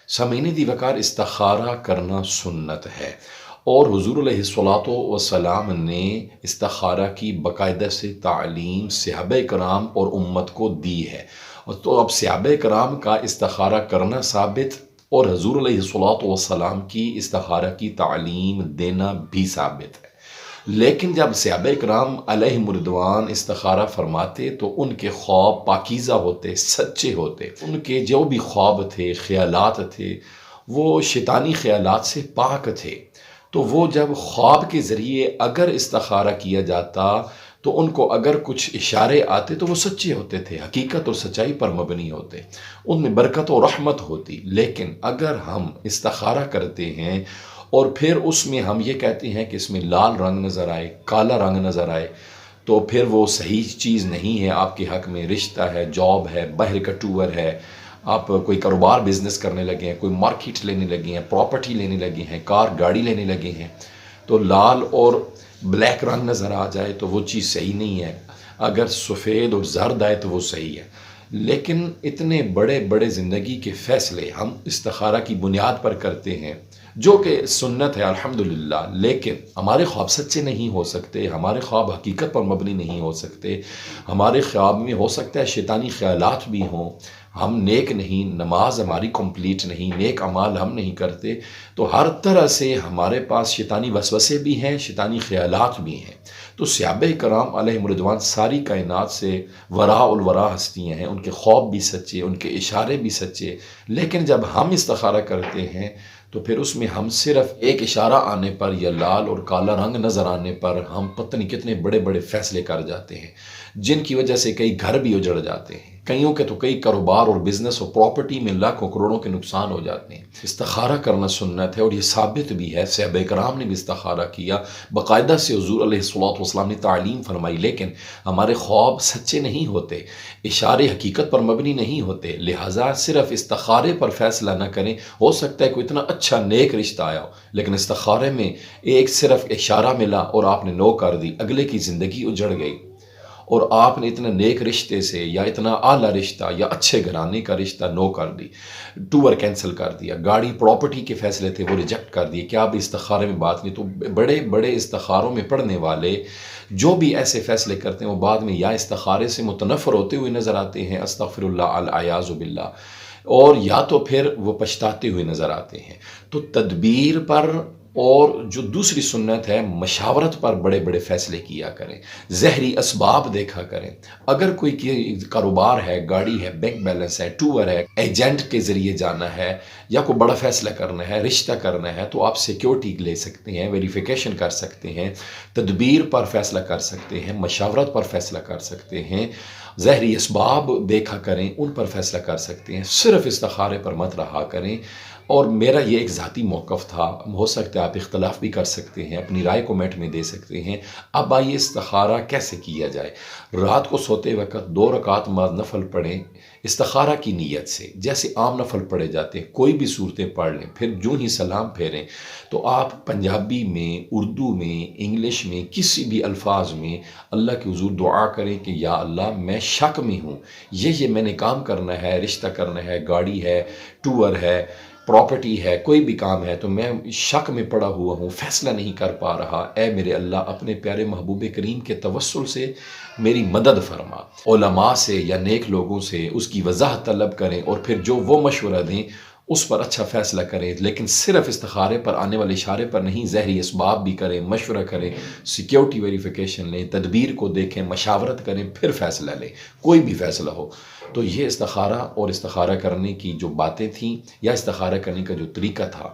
سامعین دی وقار استخارہ کرنا سنت ہے، اور حضور علیہ الصلوۃ والسلام نے استخارہ کی باقاعدہ سے تعلیم صحابہ کرام اور امت کو دی ہے۔ تو اب صحابہ کرام کا استخارہ کرنا ثابت اور حضور علیہ الصلوۃ والسلام کی استخارہ کی تعلیم دینا بھی ثابت ہے۔ لیکن جب صحابہ کرام علیہم رضوان استخارہ فرماتے تو ان کے خواب پاکیزہ ہوتے، سچے ہوتے، ان کے جو بھی خواب تھے، خیالات تھے، وہ شیطانی خیالات سے پاک تھے۔ تو وہ جب خواب کے ذریعے اگر استخارہ کیا جاتا تو ان کو اگر کچھ اشارے آتے تو وہ سچے ہوتے تھے، حقیقت اور سچائی پر مبنی ہوتے، ان میں برکت و رحمت ہوتی۔ لیکن اگر ہم استخارہ کرتے ہیں اور پھر اس میں ہم یہ کہتے ہیں کہ اس میں لال رنگ نظر آئے، کالا رنگ نظر آئے، تو پھر وہ صحیح چیز نہیں ہے آپ کے حق میں۔ رشتہ ہے، جاب ہے، باہر کا ٹور ہے، آپ کوئی کاروبار بزنس کرنے لگے ہیں، کوئی مارکیٹ لینے لگے ہیں، پراپرٹی لینے لگے ہیں، کار گاڑی لینے لگے ہیں، تو لال اور بلیک رنگ نظر آ جائے تو وہ چیز صحیح نہیں ہے۔ اگر سفید اور زرد آئے تو وہ صحیح ہے۔ لیکن اتنے بڑے بڑے زندگی کے فیصلے ہم استخارہ کی بنیاد پر کرتے ہیں، جو کہ سنت ہے الحمدللہ، لیکن ہمارے خواب سچے نہیں ہو سکتے، ہمارے خواب حقیقت پر مبنی نہیں ہو سکتے، ہمارے خواب میں ہو سکتا ہے شیطانی خیالات بھی ہوں، ہم نیک نہیں، نماز ہماری کمپلیٹ نہیں، نیک اعمال ہم نہیں کرتے، تو ہر طرح سے ہمارے پاس شیطانی وسوسے بھی ہیں، شیطانی خیالات بھی ہیں۔ تو صحابہ کرام علیہم رضوان ساری کائنات سے وراء الورا ہستیاں ہیں، ان کے خواب بھی سچے، ان کے اشارے بھی سچے، لیکن جب ہم استخارہ کرتے ہیں تو پھر اس میں ہم صرف ایک اشارہ آنے پر یا لال اور کالا رنگ نظر آنے پر ہم پتہ نہیں کتنے بڑے بڑے فیصلے کر جاتے ہیں، جن کی وجہ سے کئی گھر بھی اجڑ جاتے ہیں، کئیوں کے تو کئی کاروبار اور بزنس اور پراپرٹی میں لاکھوں کروڑوں کے نقصان ہو جاتے ہیں۔ استخارہ کرنا سنت ہے اور یہ ثابت بھی ہے، صحابہ کرام نے بھی استخارہ کیا، باقاعدہ سے حضور علیہ الصلوۃ والسلام نے تعلیم فرمائی، لیکن ہمارے خواب سچے نہیں ہوتے، اشارے حقیقت پر مبنی نہیں ہوتے، لہٰذا صرف استخارے پر فیصلہ نہ کریں۔ ہو سکتا ہے کوئی اتنا اچھا نیک رشتہ آیا ہو، لیکن استخارے میں ایک صرف اشارہ ملا اور آپ نے نو کر دی، اگلے کی زندگی اجڑ گئی، اور آپ نے اتنا نیک رشتے سے یا اتنا اعلیٰ رشتہ یا اچھے گھرانے کا رشتہ نو کر دی، ٹور کینسل کر دیا، گاڑی پراپرٹی کے فیصلے تھے وہ ریجیکٹ کر دیے، کیا اب استخارے میں بات نہیں؟ تو بڑے بڑے استخاروں میں پڑھنے والے جو بھی ایسے فیصلے کرتے ہیں وہ بعد میں یا استخارے سے متنفر ہوتے ہوئے نظر آتے ہیں، استغفر اللہ العیاذ باللہ، اور یا تو پھر وہ پچھتاتے ہوئے نظر آتے ہیں۔ تو تدبیر پر اور جو دوسری سنت ہے مشاورت پر بڑے بڑے فیصلے کیا کریں، ظاہری اسباب دیکھا کریں۔ اگر کوئی کاروبار ہے، گاڑی ہے، بینک بیلنس ہے، ٹور ہے، ایجنٹ کے ذریعے جانا ہے، یا کوئی بڑا فیصلہ کرنا ہے، رشتہ کرنا ہے، تو آپ سیکیورٹی لے سکتے ہیں، ویریفیکیشن کر سکتے ہیں، تدبیر پر فیصلہ کر سکتے ہیں، مشاورت پر فیصلہ کر سکتے ہیں، ظاہری اسباب دیکھا کریں، ان پر فیصلہ کر سکتے ہیں، صرف استخارے پر مت رہا کریں۔ اور میرا یہ ایک ذاتی موقف تھا، ہو سکتا ہے آپ اختلاف بھی کر سکتے ہیں، اپنی رائے کومنٹ میں دے سکتے ہیں۔ اب آئیے استخارہ کیسے کیا جائے۔ رات کو سوتے وقت 2 رکعت نماز نفل پڑھیں استخارہ کی نیت سے، جیسے عام نفل پڑھے جاتے ہیں، کوئی بھی صورتیں پڑھ لیں، پھر جو ہی سلام پھیریں تو آپ پنجابی میں، اردو میں، انگلش میں، کسی بھی الفاظ میں اللہ کے حضور دعا کریں کہ یا اللہ میں شک میں ہوں، یہ میں نے کام کرنا ہے، رشتہ کرنا ہے، گاڑی ہے، ٹور ہے، پراپرٹی ہے، کوئی بھی کام ہے، تو میں شک میں پڑا ہوا ہوں، فیصلہ نہیں کر پا رہا، اے میرے اللہ اپنے پیارے محبوب کریم کے توسل سے میری مدد فرما۔ علماء سے یا نیک لوگوں سے اس کی وضاحت طلب کریں، اور پھر جو وہ مشورہ دیں اس پر اچھا فیصلہ کریں، لیکن صرف استخارے پر آنے والے اشارے پر نہیں، ظاہری اسباب بھی کریں، مشورہ کریں، سیکیورٹی ویریفیکیشن لیں، تدبیر کو دیکھیں، مشاورت کریں، پھر فیصلہ لیں، کوئی بھی فیصلہ ہو۔ تو یہ استخارہ اور استخارہ کرنے کی جو باتیں تھیں یا استخارہ کرنے کا جو طریقہ تھا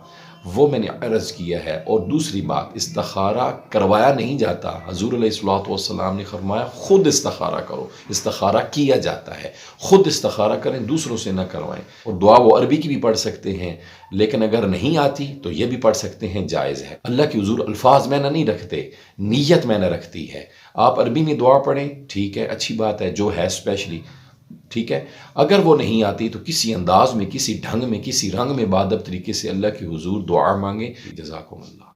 وہ میں نے عرض کیا ہے۔ اور دوسری بات، استخارہ کروایا نہیں جاتا، حضور علیہ الصلوۃ والسلام نے فرمایا خود استخارہ کرو، استخارہ کیا جاتا ہے، خود استخارہ کریں، دوسروں سے نہ کروائیں۔ اور دعا وہ عربی کی بھی پڑھ سکتے ہیں، لیکن اگر نہیں آتی تو یہ بھی پڑھ سکتے ہیں، جائز ہے۔ اللہ کے حضور الفاظ میں نہیں رکھتے، نیت میں نہ رکھتی ہے۔ آپ عربی میں دعا پڑھیں، ٹھیک ہے، اچھی بات ہے، جو ہے اسپیشلی ٹھیک ہے۔ اگر وہ نہیں آتی تو کسی انداز میں، کسی ڈھنگ میں، کسی رنگ میں، بادب طریقے سے اللہ کے حضور دعا مانگیں۔ جزاکم اللہ۔